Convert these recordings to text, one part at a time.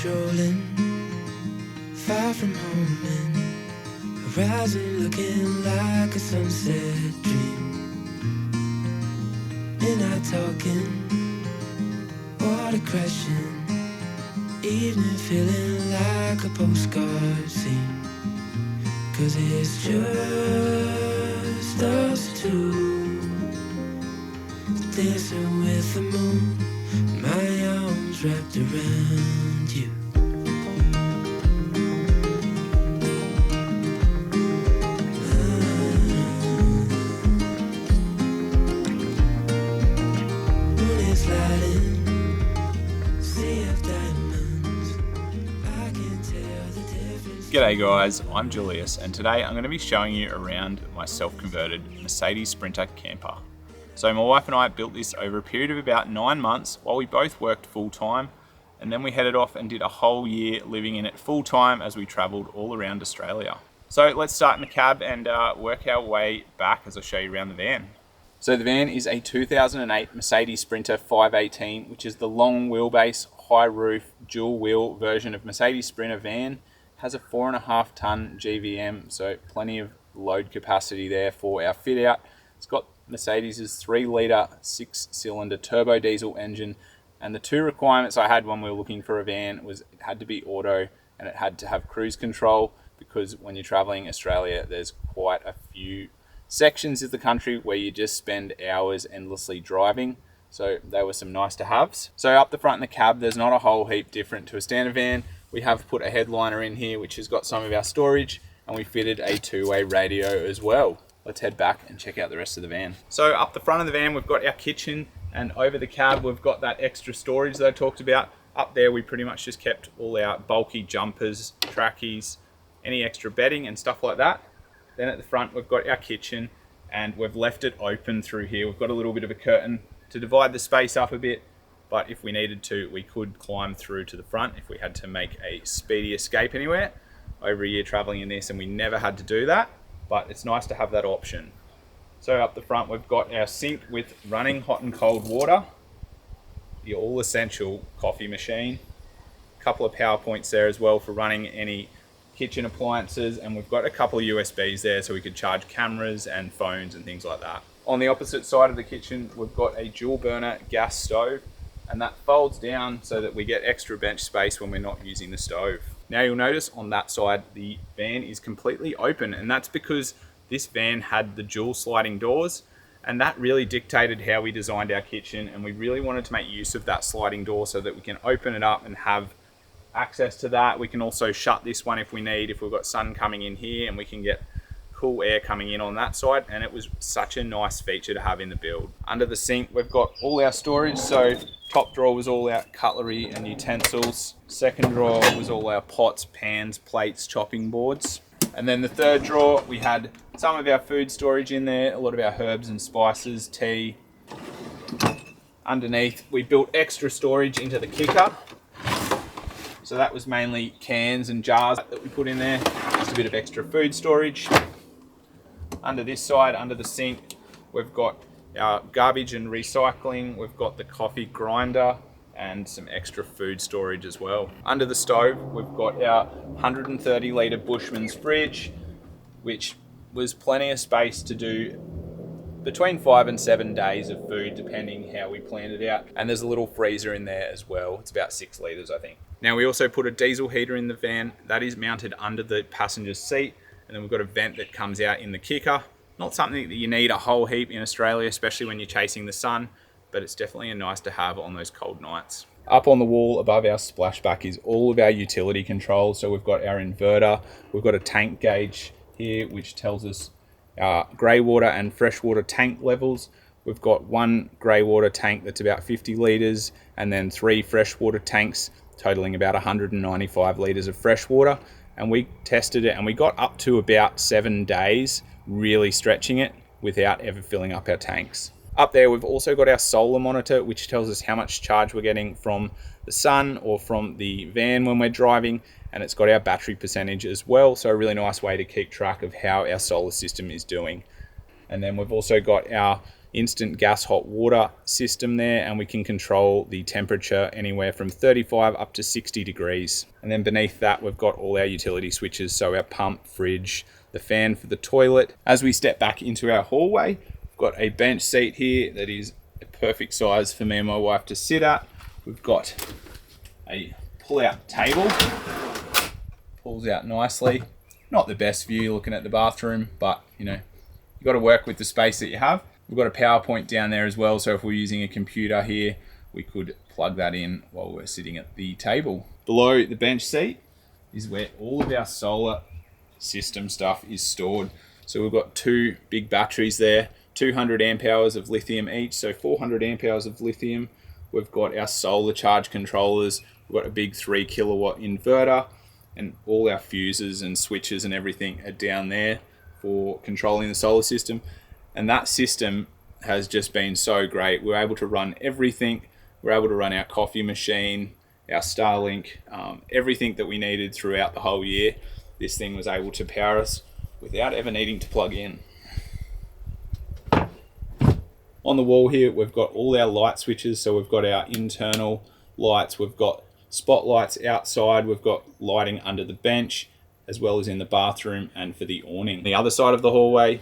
strolling far from home and horizon looking like a sunset dream. Midnight talking, water crashing, evening feeling like a postcard scene. 'Cause it's just us two, dancing with the moon, my arms wrapped around you. Moon is lighting, sea of diamonds, I can tell the difference. G'day guys, I'm Julius and today I'm going to be showing you around my self-converted Mercedes Sprinter camper. So my wife and I built this over a period of about 9 months while we both worked full time, and then we headed off and did a whole year living in it full time as we travelled all around Australia. So let's start in the cab and work our way back as I show you around the van. So the van is a 2008 Mercedes Sprinter 518, which is the long wheelbase, high roof, dual wheel version of Mercedes Sprinter van. Has a 4.5 ton GVM, so plenty of load capacity there for our fit out. It's got Mercedes' 3 litre 6-cylinder turbo diesel engine, and the two requirements I had when we were looking for a van was it had to be auto and it had to have cruise control, because when you're traveling Australia there's quite a few sections of the country where you just spend hours endlessly driving, so they were some nice to haves. So up the front in the cab there's not a whole heap different to a standard van. We have put a headliner in here which has got some of our storage, and we fitted a 2-way radio as well. Let's head back and check out the rest of the van. So up the front of the van, we've got our kitchen, and over the cab, we've got that extra storage that I talked about. Up there, we pretty much just kept all our bulky jumpers, trackies, any extra bedding and stuff like that. Then at the front, we've got our kitchen, and we've left it open through here. We've got a little bit of a curtain to divide the space up a bit, but if we needed to, we could climb through to the front if we had to make a speedy escape anywhere. Over a year traveling in this, and we never had to do that, but it's nice to have that option. So up the front, we've got our sink with running hot and cold water, the all essential coffee machine, a couple of power points there as well for running any kitchen appliances, and we've got a couple of USBs there so we could charge cameras and phones and things like that. On the opposite side of the kitchen, we've got a dual burner gas stove, and that folds down so that we get extra bench space when we're not using the stove. Now you'll notice on that side the van is completely open, and that's because this van had the dual sliding doors, and that really dictated how we designed our kitchen, and we really wanted to make use of that sliding door so that we can open it up and have access to that. We can also shut this one if we need, if we've got sun coming in here, and we can get cool air coming in on that side, and it was such a nice feature to have in the build. Under the sink we've got all our storage, so top drawer was all our cutlery and utensils, second drawer was all our pots, pans, plates, chopping boards, and then the third drawer we had some of our food storage in there, a lot of our herbs and spices, tea. Underneath we built extra storage into the kicker, so that was mainly cans and jars that we put in there, just a bit of extra food storage. Under this side, under the sink, we've got our garbage and recycling, we've got the coffee grinder and some extra food storage as well. Under the stove, we've got our 130 litre Bushman's fridge, which was plenty of space to do between 5 and 7 days of food, depending how we planned it out. And there's a little freezer in there as well. It's about 6 litres, I think. Now we also put a diesel heater in the van that is mounted under the passenger seat. And then we've got a vent that comes out in the kicker. Not something that you need a whole heap in Australia, especially when you're chasing the sun, but it's definitely a nice to have on those cold nights. Up on the wall above our splashback is all of our utility controls. So we've got our inverter, we've got a tank gauge here, which tells us our grey water and freshwater tank levels. We've got one grey water tank that's about 50 litres, and then 3 freshwater tanks totaling about 195 litres of fresh water. And we tested it and we got up to about 7 days really stretching it without ever filling up our tanks. Up there we've also got our solar monitor, which tells us how much charge we're getting from the sun or from the van when we're driving, and it's got our battery percentage as well, so a really nice way to keep track of how our solar system is doing. And then we've also got our instant gas hot water system there, and we can control the temperature anywhere from 35 up to 60 degrees. And then beneath that, we've got all our utility switches, so our pump, fridge, the fan for the toilet. As we step back into our hallway, we've got a bench seat here that is a perfect size for me and my wife to sit at. We've got a pull-out table, pulls out nicely. Not the best view looking at the bathroom, but you got to work with the space that you have. We've got a PowerPoint down there as well, so if we're using a computer here, we could plug that in while we're sitting at the table. Below the bench seat is where all of our solar system stuff is stored. So we've got two big batteries there, 200 amp hours of lithium each, so 400 amp hours of lithium. We've got our solar charge controllers. We've got a big 3 kilowatt inverter, and all our fuses and switches and everything are down there for controlling the solar system. And that system has just been so great. We're able to run everything. We're able to run our coffee machine, our Starlink, everything that we needed throughout the whole year. This thing was able to power us without ever needing to plug in. On the wall here, we've got all our light switches. So we've got our internal lights, we've got spotlights outside, we've got lighting under the bench, as well as in the bathroom and for the awning. The other side of the hallway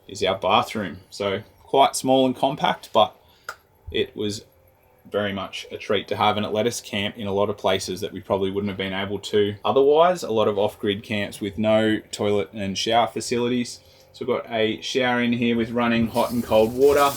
is our bathroom. So quite small and compact, but it was very much a treat to have, and it let us camp in a lot of places that we probably wouldn't have been able to otherwise. A lot of off-grid camps with no toilet and shower facilities. So we've got a shower in here with running hot and cold water.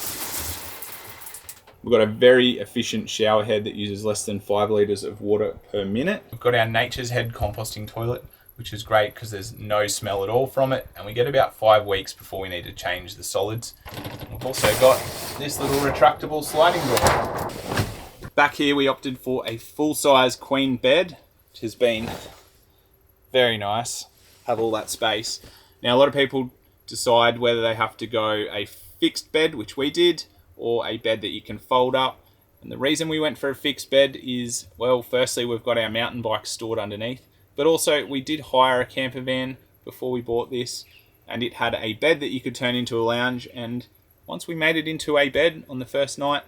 We've got a very efficient shower head that uses less than 5 litres of water per minute. We've got our Nature's Head composting toilet, which is great because there's no smell at all from it, and we get about 5 weeks before we need to change the solids. We've also got this little retractable sliding door. Back here we opted for a full-size queen bed, which has been very nice, have all that space. Now a lot of people decide whether they have to go a fixed bed, which we did, or a bed that you can fold up. And the reason we went for a fixed bed is, well, firstly, we've got our mountain bikes stored underneath, but also we did hire a camper van before we bought this, and it had a bed that you could turn into a lounge. And once we made it into a bed on the first night,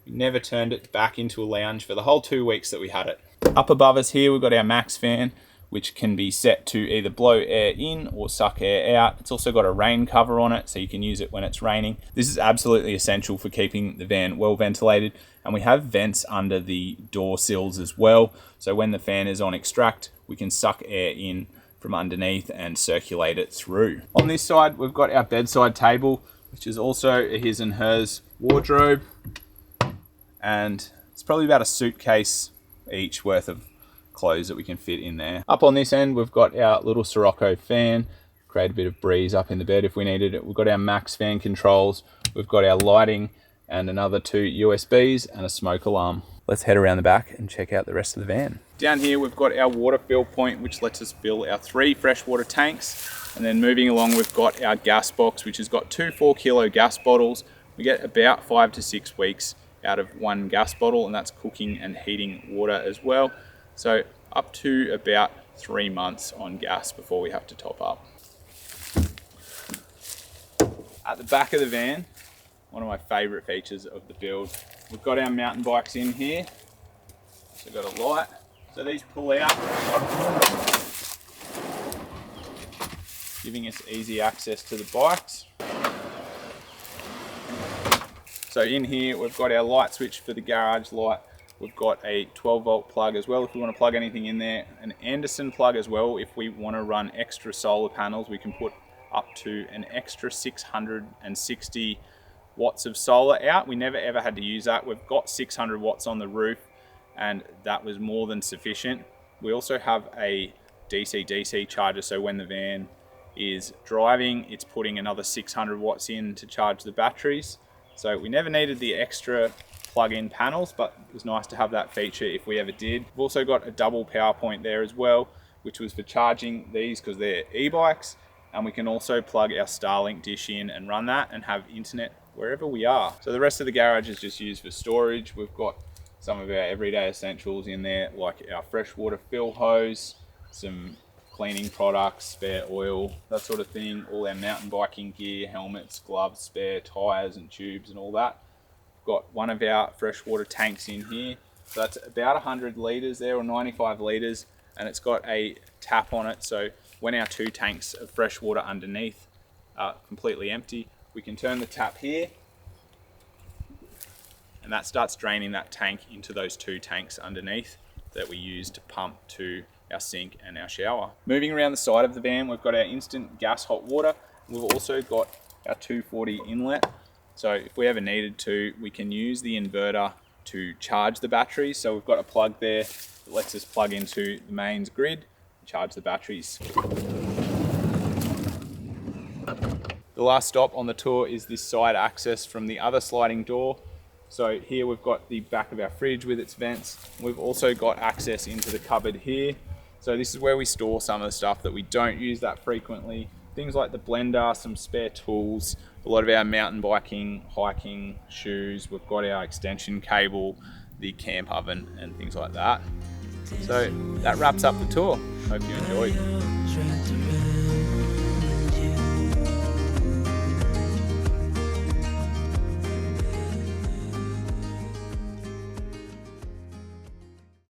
we never turned it back into a lounge for the whole 2 weeks that we had it. Up above us here, we've got our max fan, which can be set to either blow air in or suck air out. It's also got a rain cover on it, so you can use it when it's raining. This is absolutely essential for keeping the van well ventilated, and we have vents under the door sills as well. So when the fan is on extract, we can suck air in from underneath and circulate it through. On this side, we've got our bedside table, which is also a his and hers wardrobe. And it's probably about a suitcase each worth of clothes that we can fit in there. Up on this end, we've got our little Sirocco fan, create a bit of breeze up in the bed if we needed it. We've got our max fan controls, we've got our lighting and another 2 USBs and a smoke alarm. Let's head around the back and check out the rest of the van. Down here, we've got our water fill point, which lets us fill our 3 freshwater tanks. And then moving along, we've got our gas box, which has got 2 4-kilo gas bottles. We get about 5 to 6 weeks out of 1 gas bottle, and that's cooking and heating water as well. So up to about 3 months on gas before we have to top up. At the back of the van, one of my favourite features of the build, we've got our mountain bikes in here. So we've got a light. So these pull out, giving us easy access to the bikes. So in here, we've got our light switch for the garage light. We've got a 12 volt plug as well if we want to plug anything in there. An Anderson plug as well if we want to run extra solar panels. We can put up to an extra 660 watts of solar out. We never ever had to use that. We've got 600 watts on the roof, and that was more than sufficient. We also have a DC-DC charger, so when the van is driving, it's putting another 600 watts in to charge the batteries. So we never needed the extra plug-in panels, but it was nice to have that feature if we ever did. We've also got a double power point there as well, which was for charging these because they're e-bikes, and we can also plug our Starlink dish in and run that and have internet wherever we are. So the rest of the garage is just used for storage. We've got some of our everyday essentials in there, like our freshwater fill hose, some cleaning products, spare oil, that sort of thing, all our mountain biking gear, helmets, gloves, spare tyres and tubes and all that. We've got one of our freshwater tanks in here. So that's about 100 litres there, or 95 litres, and it's got a tap on it. So when our 2 tanks of fresh water underneath are completely empty, we can turn the tap here, and that starts draining that tank into those 2 tanks underneath that we use to pump to our sink and our shower. Moving around the side of the van, we've got our instant gas hot water. We've also got our 240 inlet. So if we ever needed to, we can use the inverter to charge the batteries. So we've got a plug there that lets us plug into the mains grid and charge the batteries. The last stop on the tour is this side access from the other sliding door. So here we've got the back of our fridge with its vents. We've also got access into the cupboard here. So this is where we store some of the stuff that we don't use that frequently. Things like the blender, some spare tools, a lot of our mountain biking, hiking shoes. We've got our extension cable, the camp oven and things like that. So that wraps up the tour. Hope you enjoyed.